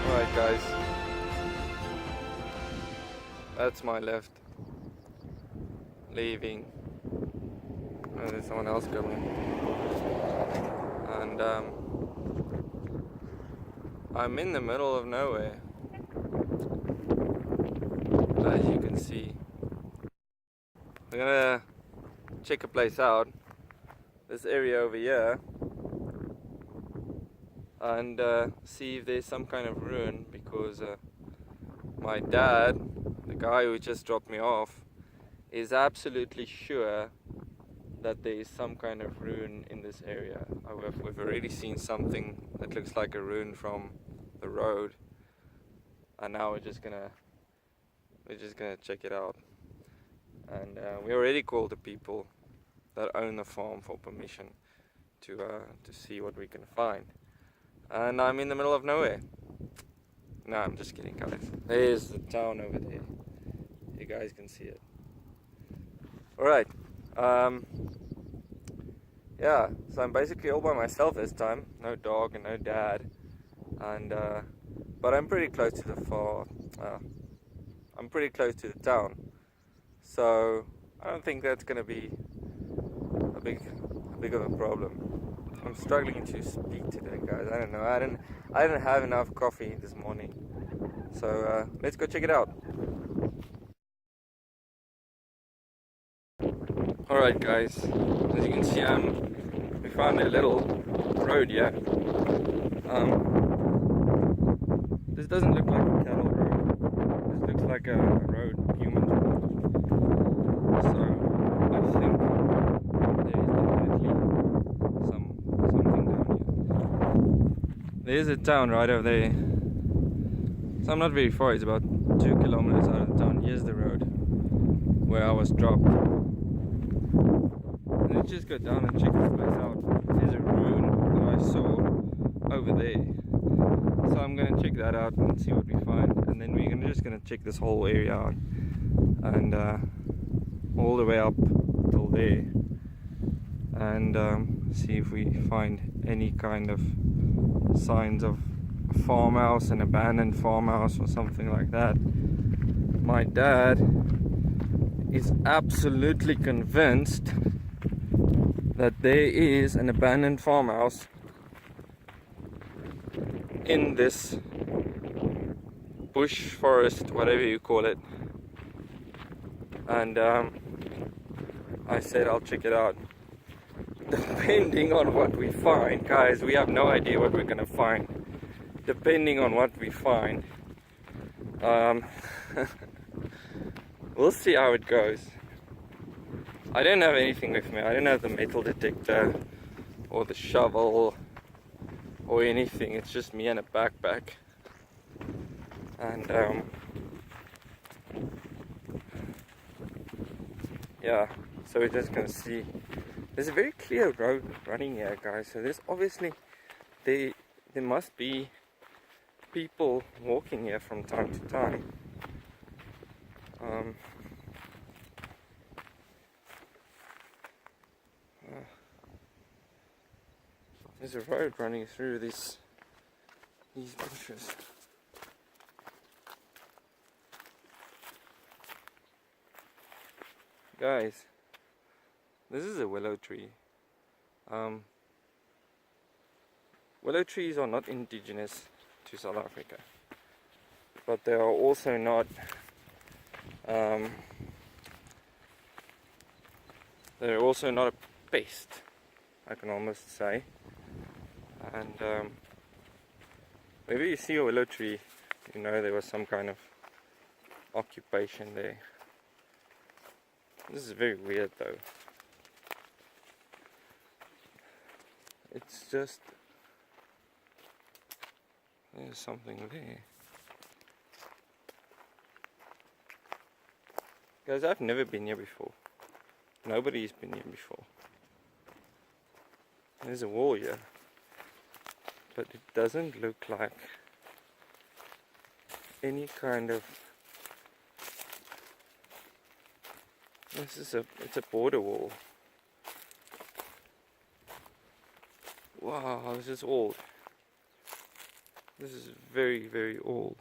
Alright guys, that's my left, leaving. Oh, there's someone else coming. And I'm in the middle of nowhere, as you can see. We're gonna check a place out, this area over here, and see if there's some kind of ruin, because my dad, the guy who just dropped me off, is absolutely sure that there is some kind of ruin in this area. We've already seen something that looks like a ruin from the road, and now we're just gonna check it out. And we already called the people that own the farm for permission to see what we can find. And I'm in the middle of nowhere. No, I'm just kidding, guys. There's the town over there. You guys can see it. Alright. Yeah, so I'm basically all by myself this time. No dog and no dad. And but I'm pretty close to the I'm pretty close to the town. So I don't think that's gonna be a big of a problem. I'm struggling to speak today, guys. I don't know. I didn't have enough coffee this morning. So let's go check it out. Alright guys, as you can see, we found a little road here. This doesn't look like a cattle road. This looks like a road humans walk. So I think there is definitely something down here. There's a town right over there. So I'm not very far, it's about 2 kilometers out of the town. Here's the road where I was dropped. And let's just go down and check this place out. There's a ruin that I saw over there. So I'm going to check that out and see what we find. And then we're just going to check this whole area out. And all the way up till there. And see if we find any kind of signs of a farmhouse, an abandoned farmhouse or something like that. My dad is absolutely convinced that there is an abandoned farmhouse in this bush, forest, whatever you call it. And I said I'll check it out. Depending on what we find, guys, we have no idea what we're gonna find. Depending on what we find, we'll see how it goes. I don't have anything with me. I don't have the metal detector or the shovel or anything. It's just me and a backpack. And yeah, so we're just gonna see. There's a very clear road running here, guys. So there's obviously there must be people walking here from time to time. There's a road running through these bushes. Guys, this is a willow tree. Willow trees are not indigenous to South Africa, but they are also not they're also not a pest, I can almost say. And whenever you see a willow tree, you know there was some kind of occupation there. This is very weird though. It's just, there's something there. Guys, I've never been here before. Nobody's been here before. There's a wall here, but it doesn't look like any kind of, it's a border wall. Wow, this is old. This is very, very old.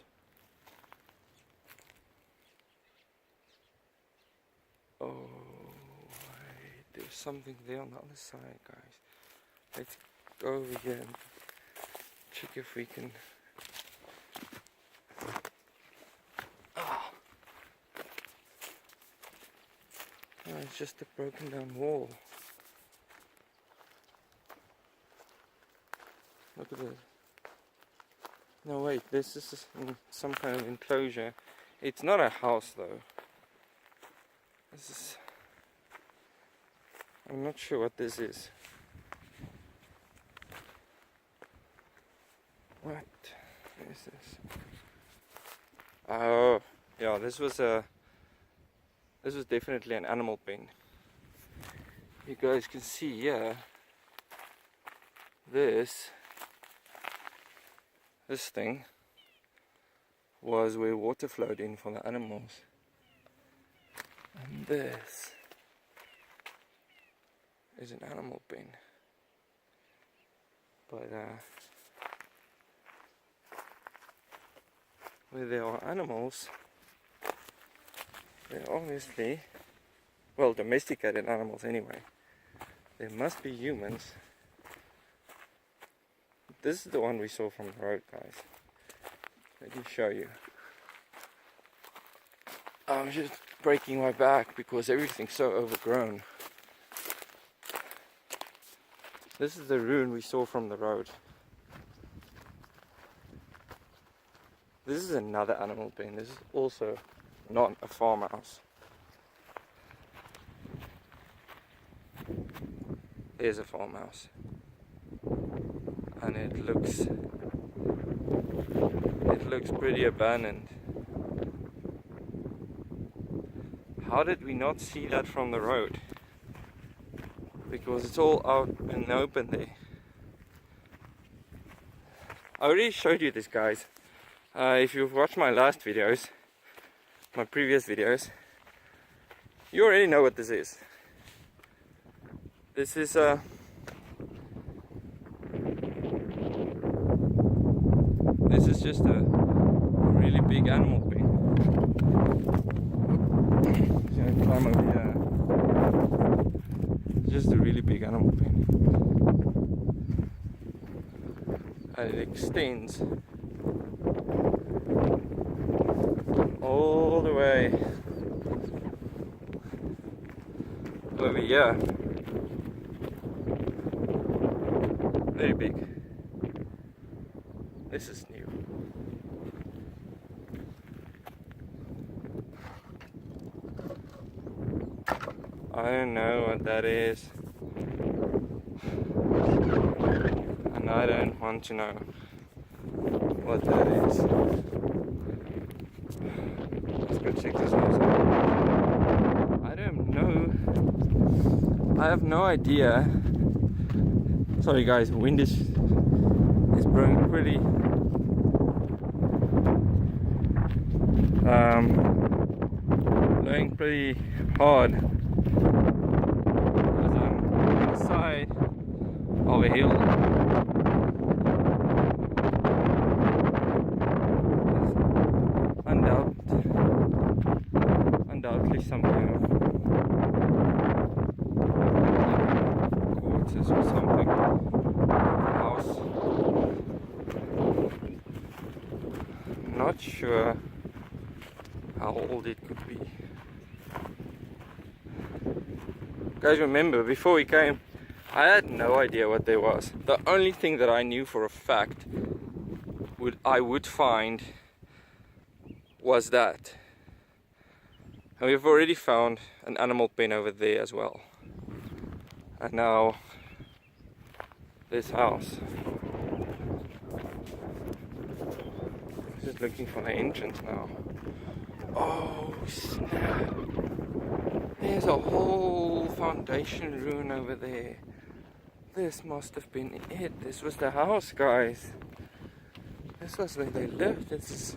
Oh, wait, there's something there on the other side, guys. Let's go over here and check if we can. Oh, it's just a broken down wall. Look at this. No, wait, this is some kind of enclosure. It's not a house though. This is. I'm not sure what this is. What is this? Oh, yeah, this was definitely an animal pen. You guys can see here. This thing was where water flowed in for the animals. And this is an animal pen. But where there are animals, they're obviously, well, domesticated animals anyway. There must be humans. This is the one we saw from the road, guys. Let me show you. I'm just breaking my back because everything's so overgrown. This is the ruin we saw from the road. This is another animal pen. This is also not a farmhouse. There's a farmhouse. And it looks pretty abandoned. How did we not see that from the road? Because it's all out in the open there. I already showed you this, guys. If you've watched my last videos, my previous videos, you already know what this is. This is just a really big animal pen. Just gonna climb over here. It's just a really big animal pen. And it extends all the way over here. Very big. This is new. I don't know what that is. And I don't want to know what that is. Let's go check this house out. I don't know. I have no idea. Sorry guys, wind is blowing pretty blowing pretty hard because I'm on the side of a hill. There's undoubtedly some kind of quarters or something. House. Not sure how old it could be. Guys, remember, before we came, I had no idea what there was. The only thing that I knew for a fact I would find was that. And we've already found an animal pen over there as well. And now this house. Just looking for the entrance now. Oh snap! There's a whole foundation ruin over there. This must have been it. This was the house, guys. This was where they lived. This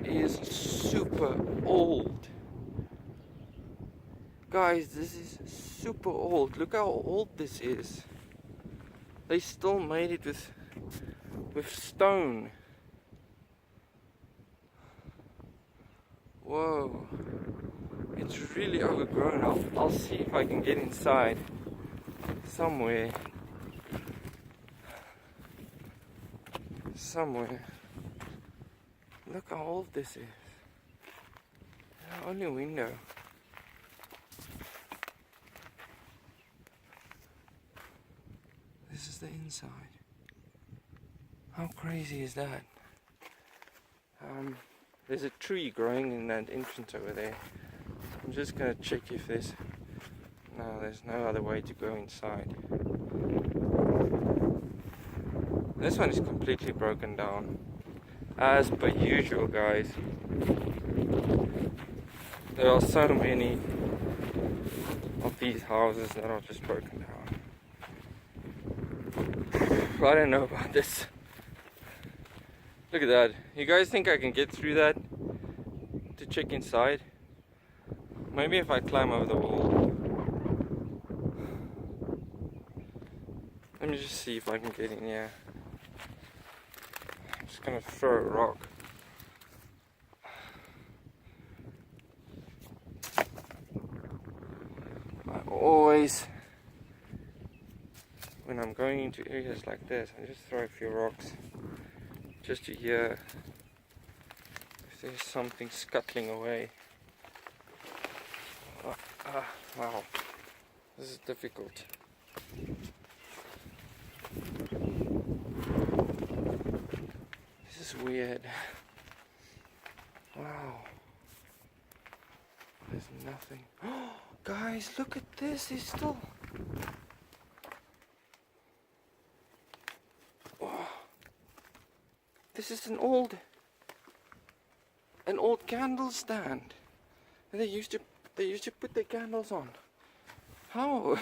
is super old. Guys, this is super old. Look how old this is. They still made it with with stone. Whoa, it's really overgrown. I'll see if I can get inside somewhere. Look how old this is. Only window. This is the inside. How crazy is that? There's a tree growing in that entrance over there. I'm just gonna check if there's no other way to go inside. This one is completely broken down, as per usual, guys. There are so many of these houses that are just broken down. I don't know about this. Look at that. You guys think I can get through that to check inside? Maybe if I climb over the wall. Let me just see if I can get in here. I'm just gonna throw a rock. I always, when I'm going into areas like this, I just throw a few rocks just to hear if there's something scuttling away. Wow, this is difficult. This is weird. Wow. There's nothing. Oh, guys, look at this. It's still. Oh. This is an old candle stand. They used to put their candles on. How?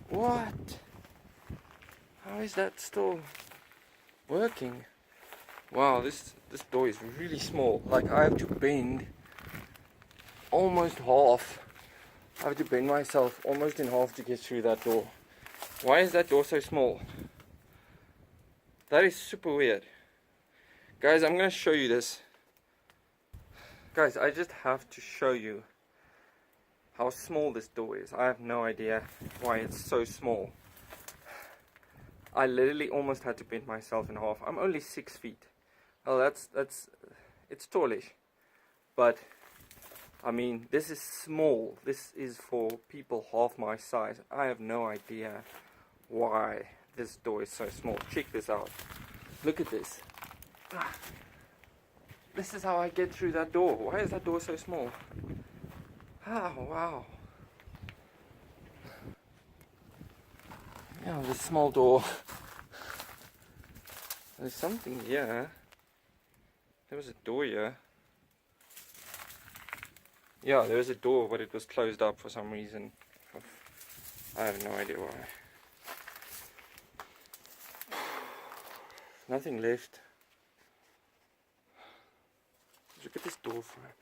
What? How is that still working? Wow, this door is really small. Like, I have to bend almost half. I have to bend myself almost in half to get through that door. Why is that door so small? That is super weird. Guys, I'm gonna show you this. Guys, I just have to show you how small this door is. I have no idea why it's so small. I literally almost had to bend myself in half. I'm only 6 feet. Oh, it's tallish. But, I mean, this is small. This is for people half my size. I have no idea why this door is so small. Check this out. Look at this. This is how I get through that door. Why is that door so small? Oh, wow. Yeah, this small door. There's something here. There was a door here. Yeah, there was a door, but it was closed up for some reason. I have no idea why. Nothing left. Look at this door frame.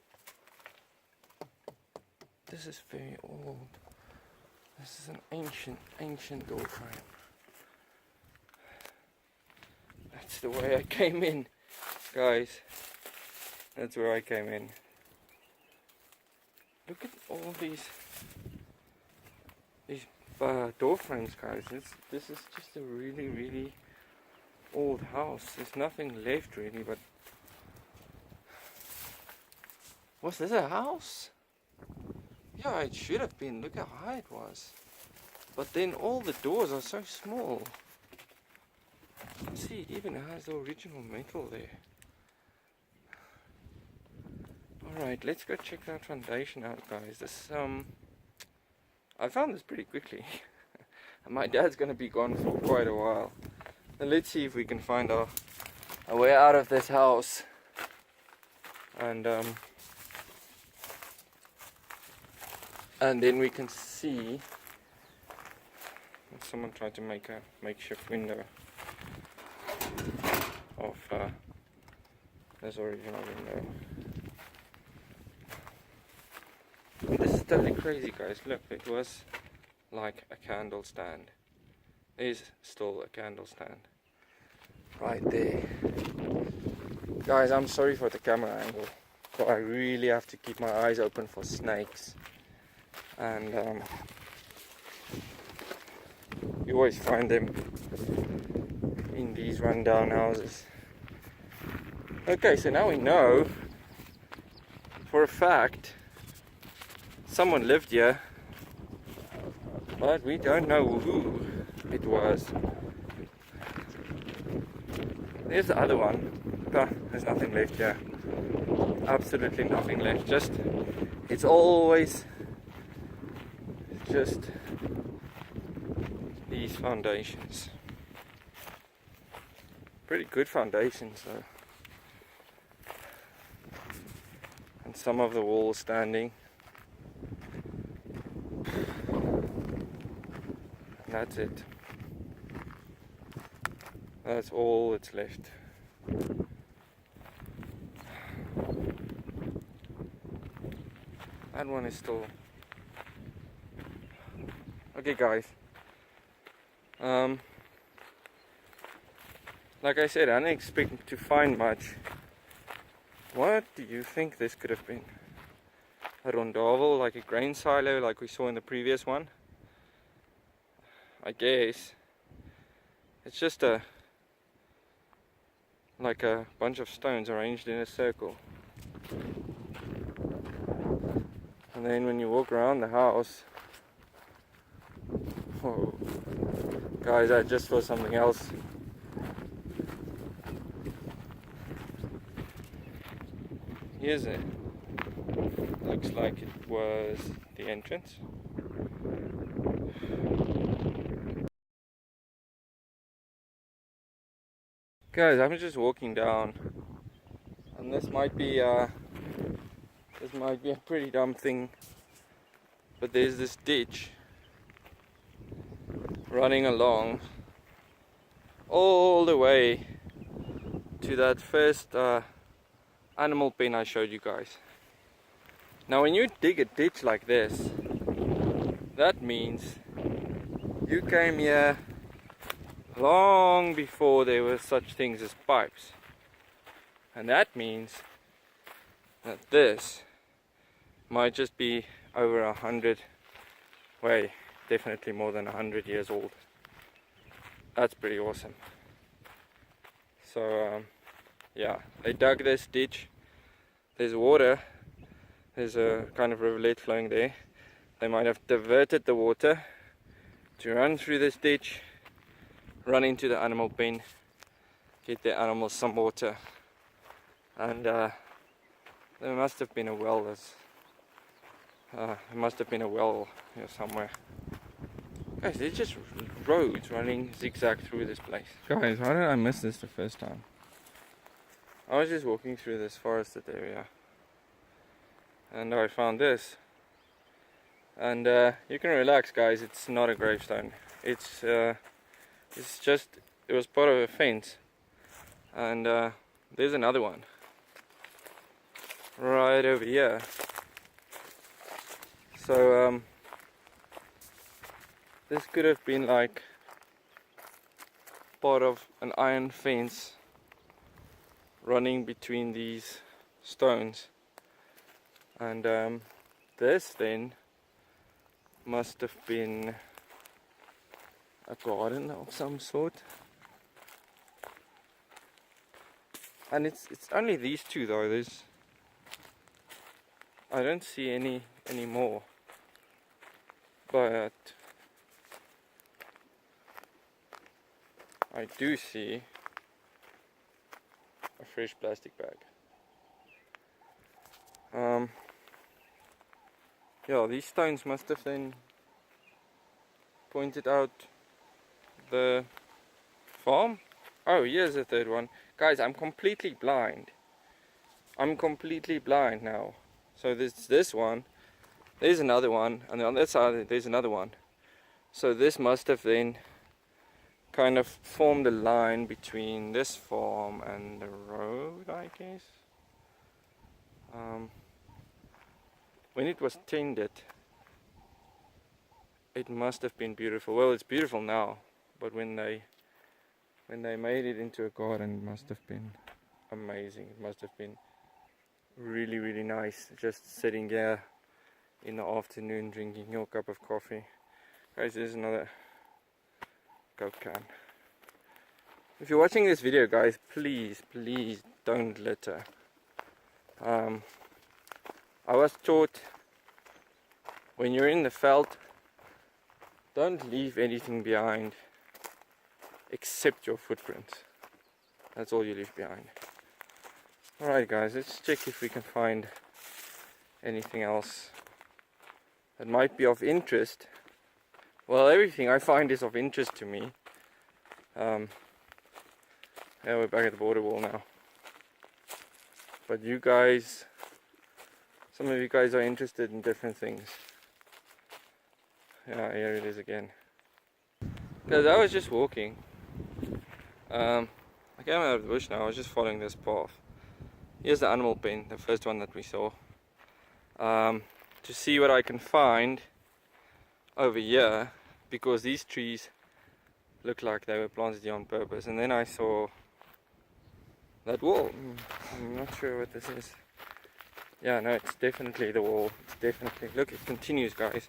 This is very old. This is an ancient door frame. That's the way I came in, guys. That's where I came in. Look at all these door frames, guys. This is just a really old house. There's nothing left really, but was this a house? Yeah, it should have been. Look how high it was. But then all the doors are so small. You can see it even has the original metal there. Alright, let's go check that foundation out, guys. This I found this pretty quickly. And my dad's gonna be gone for quite a while. And let's see if we can find a way out of this house. And then we can see. Someone tried to make a makeshift window of this original window. And this is totally crazy, guys. Look, it was like a candle stand. It is still a candle stand. right there. Guys, I'm sorry for the camera angle, but I really have to keep my eyes open for snakes. And you always find them in these rundown houses. Okay, so now we know for a fact someone lived here, but we don't know who it was. There's the other one. Oh, there's nothing left here. Absolutely nothing left. It's always just these foundations. Pretty good foundations though. And some of the walls standing. And that's it. That's all that's left. That one is still... Okay guys. Like I said, I didn't expect to find much. What do you think this could have been? A rondavel, like a grain silo like we saw in the previous one? I guess. It's just like a bunch of stones arranged in a circle. And then when you walk around the house... Whoa. Guys, I just saw something else. Here's it. Looks like it was the entrance. Guys, I'm just walking down, and this might be a pretty dumb thing, but there's this ditch running along all the way to that first animal pen I showed you guys. Now when you dig a ditch like this, that means you came here long before there were such things as pipes. And that means that this might just be over 100, definitely more than 100 years old. That's pretty awesome. So yeah, they dug this ditch. There's water. There's a kind of rivulet flowing there. They might have diverted the water to run through this ditch, run into the animal pen, get the animals some water, and there must have been a well. There must have been a well here somewhere. Guys, there's just roads running zigzag through this place. Guys, how did I miss this the first time? I was just walking through this forested area, and I found this. And you can relax, guys. It's not a gravestone. It's just, it was part of a fence. And there's another one right over here. So this could have been like part of an iron fence running between these stones. And this then must have been a garden of some sort. And it's only these two though. I don't see any more. But I do see a fresh plastic bag. Yeah, these stones must have then pointed out the farm. Oh, here's the third one. Guys, I'm completely blind. I'm completely blind now. So there's this one, there's another one, and on that side there's another one. So this must have then kind of formed a line between this farm and the road, I guess. When it was tended, it must have been beautiful. Well, it's beautiful now, but when when they made it into a garden, it must have been amazing. It must have been really, really nice, just sitting here in the afternoon drinking your cup of coffee. Guys, there's another Coke can. If you're watching this video, guys, please don't litter. I was taught when you're in the veld, don't leave anything behind except your footprints. That's all you leave behind. Alright guys, let's check if we can find anything else that might be of interest. Well, everything I find is of interest to me. Yeah, we're back at the border wall now. But you guys, some of you guys are interested in different things. Yeah, here it is again. Because I was just walking. I came out of the bush now, I was just following this path. Here's the animal pen, the first one that we saw. To see what I can find over here, because these trees look like they were planted here on purpose. And then I saw that wall. I'm not sure what this is. Yeah, no, it's definitely the wall. It's definitely, look, it continues, guys.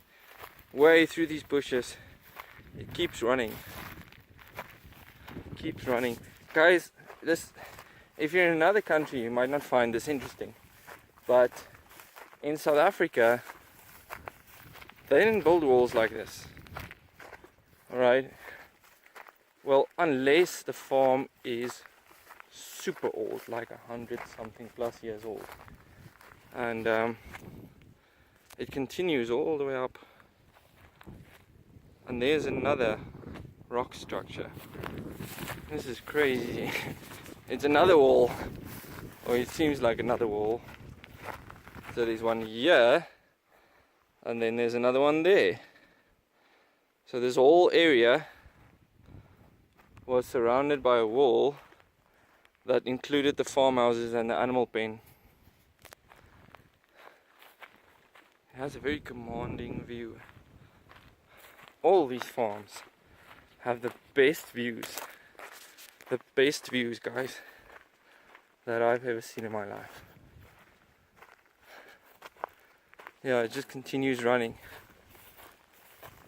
Way through these bushes. It keeps running. It keeps running. Guys, this, if you're in another country, you might not find this interesting. But in South Africa, they didn't build walls like this. Alright? Well, unless the farm is super old, like 100 something plus years old. And it continues all the way up. And there's another rock structure. This is crazy. It's another wall, or it seems like another wall. So there's one here, and then there's another one there. So this whole area was surrounded by a wall that included the farmhouses and the animal pen. It has a very commanding view. All these farms have the best views, guys, that I've ever seen in my life. Yeah, it just continues running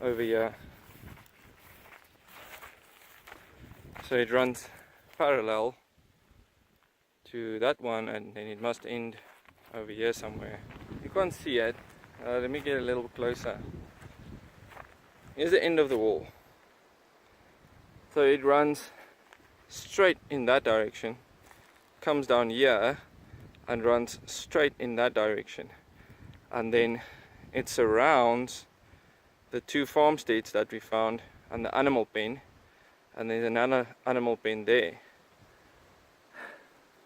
over here. So it runs parallel to that one, and then it must end over here somewhere. You can't see it. Let me get a little closer. Here's the end of the wall. So it runs straight in that direction, comes down here and runs straight in that direction, and then it surrounds the two farmsteads that we found and the animal pen, and there's another animal pen there.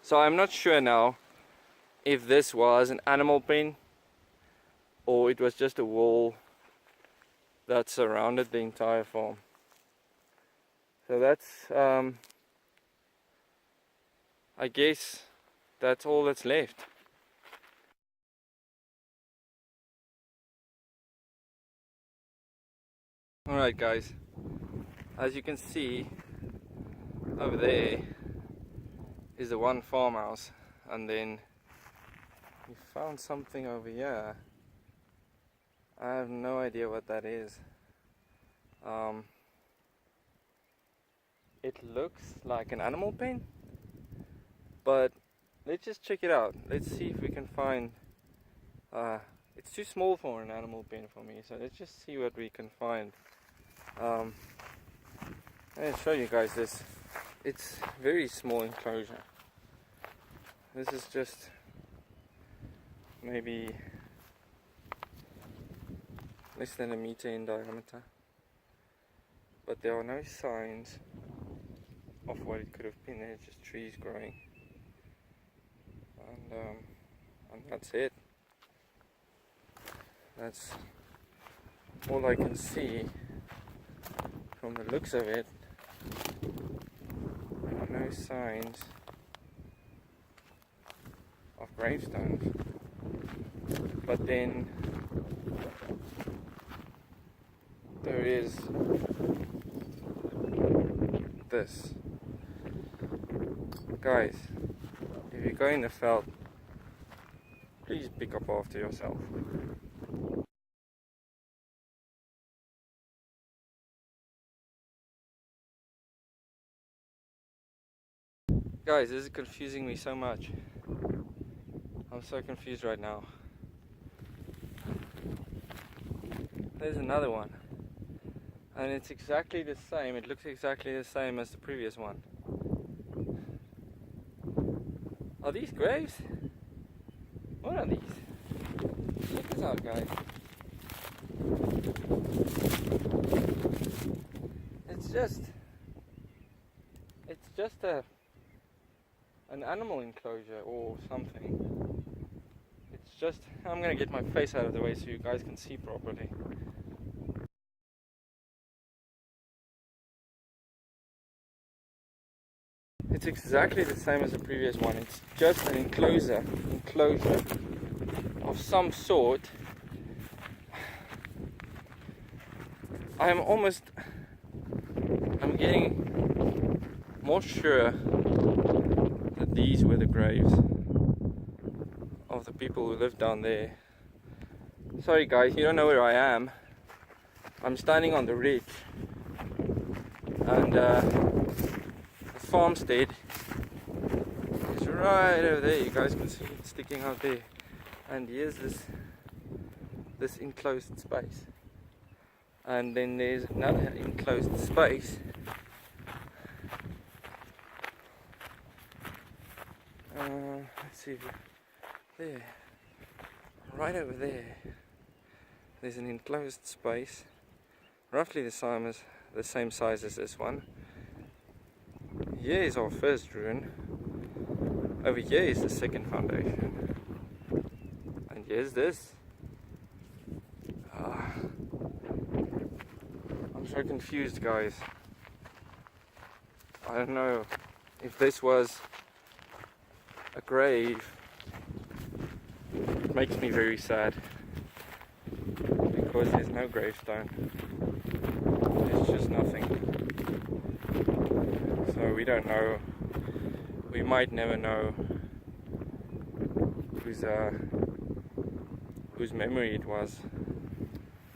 So I'm not sure now if this was an animal pen or it was just a wall that surrounded the entire farm. So that's, I guess that's all that's left. Alright guys, as you can see, over there is the one farmhouse, and then we found something over here. I have no idea what that is. It looks like an animal pen, but let's just check it out. Let's see if we can find, it's too small for an animal pen for me, so let's just see what we can find. I'll show you guys this. It's very small enclosure. This is just maybe less than a meter in diameter, but there are no signs of what it could have been. There's just trees growing, and that's it. That's all I can see from the looks of it. There are no signs of gravestones, but then there is this. Guys, if you go in the veld, please pick up after yourself. Guys, this is confusing me so much. I'm so confused right now. There's another one. And it's exactly the same. It looks exactly the same as the previous one. Are these graves? What are these? Check this out, guys. It's just an animal enclosure or something. It's just, I'm gonna get my face out of the way so you guys can see properly. It's exactly the same as the previous one. It's just an enclosure of some sort. I'm getting more sure that these were the graves of the people who lived down there. Sorry guys, you don't know where I am. I'm standing on the ridge, and the farmstead is right over there. You guys can see it sticking out there, and here's this enclosed space, and then there's another enclosed space. Let's see if there, right over there, there's an enclosed space, roughly the same size as this one. Here is our first ruin. Over here is the second foundation, and here's this. I'm so confused, guys. I don't know if this was a grave. It makes me very sad because there's no gravestone. There's just nothing. So we don't know. We might never know whose memory it was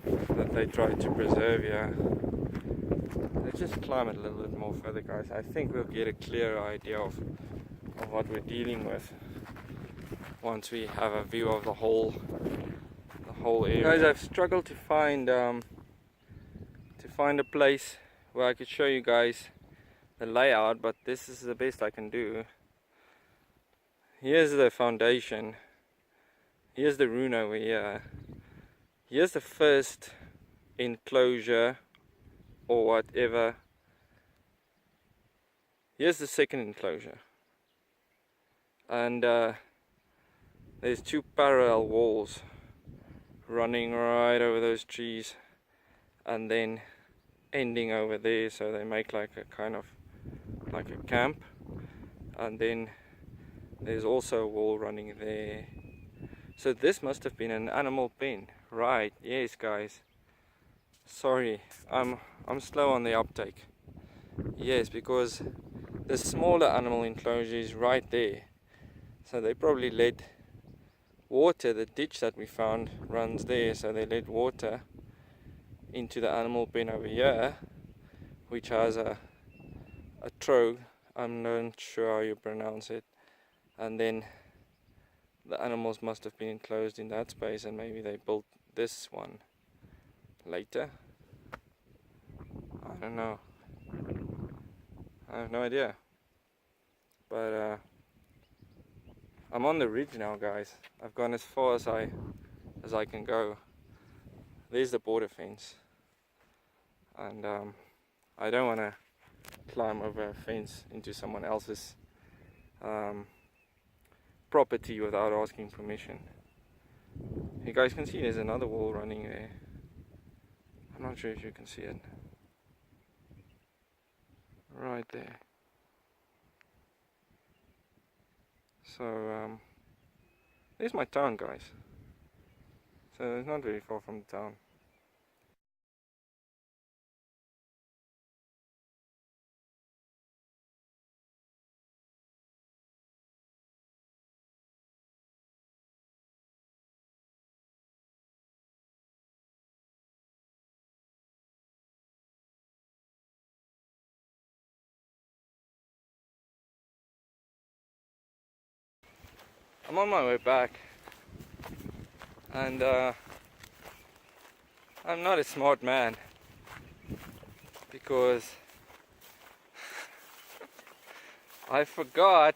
that they tried to preserve here. Let's just climb it a little bit more further, guys. I think we'll get a clearer idea of what we're dealing with once we have a view of the whole area. Guys, I've struggled to find a place where I could show you guys the layout, but this is the best I can do. Here's the foundation. Here's the ruin over here. Here's the first enclosure or whatever. Here's the second enclosure. And there's two parallel walls running right over those trees and then ending over there, so they make like a kind of like a camp. And then there's also a wall running there. So this must have been an animal pen, right? Yes, guys. Sorry, I'm slow on the uptake. Yes, because the smaller animal enclosure is right there. So they probably let water, the ditch that we found runs there, so they let water into the animal pen over here, which has a trog. I'm not sure how you pronounce it. And then the animals must have been enclosed in that space, and maybe they built this one later. I don't know. I have no idea. But I'm on the ridge now, guys. I've gone as far as I can go. There's the border fence, and I don't want to climb over a fence into someone else's property without asking permission. You guys can see there's another wall running there. I'm not sure if you can see it. Right there. So there's my town, guys. So it's not very far from the town. I'm on my way back, and I'm not a smart man because I forgot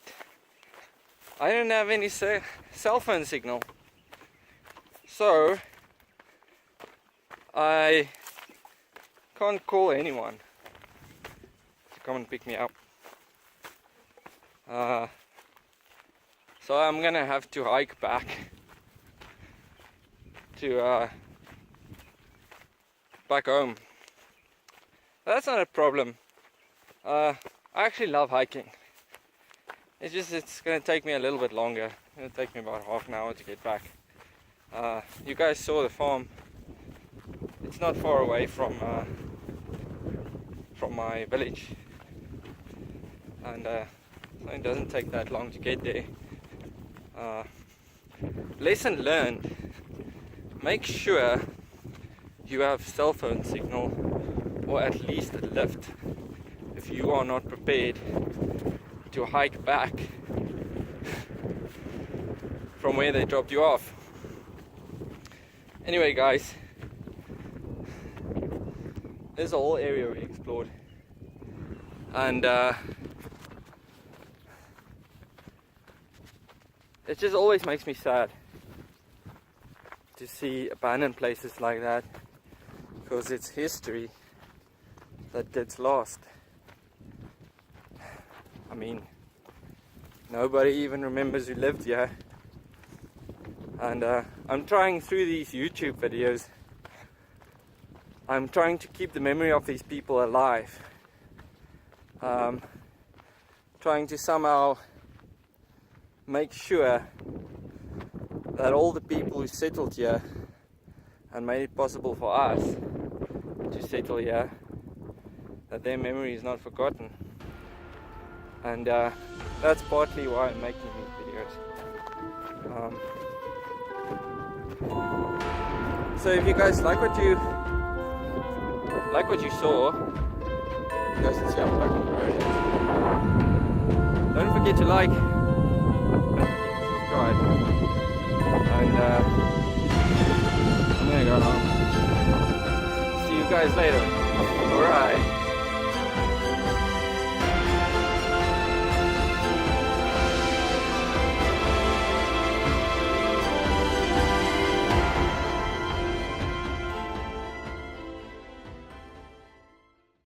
I didn't have any cell phone signal, so I can't call anyone to come and pick me up. So I'm gonna have to hike back to back home. That's not a problem. I actually love hiking. It's gonna take me a little bit longer. It's gonna take me about half an hour to get back. You guys saw the farm. It's not far away from my village, and so it doesn't take that long to get there. Lesson learned: make sure you have cell phone signal, or at least a lift, if you are not prepared to hike back from where they dropped you off. Anyway, guys, there's a whole area we explored, and it just always makes me sad to see abandoned places like that, because it's history that gets lost. I mean, nobody even remembers who lived here, and I'm trying through these YouTube videos, I'm trying to keep the memory of these people alive, trying to somehow make sure that all the people who settled here and made it possible for us to settle here, that their memory is not forgotten. And that's partly why I'm making these videos. So if you guys like what you saw, you guys can see how fucking great it is. Don't forget to like, don't forget to subscribe, and I'm gonna go home. See you guys later. Alright.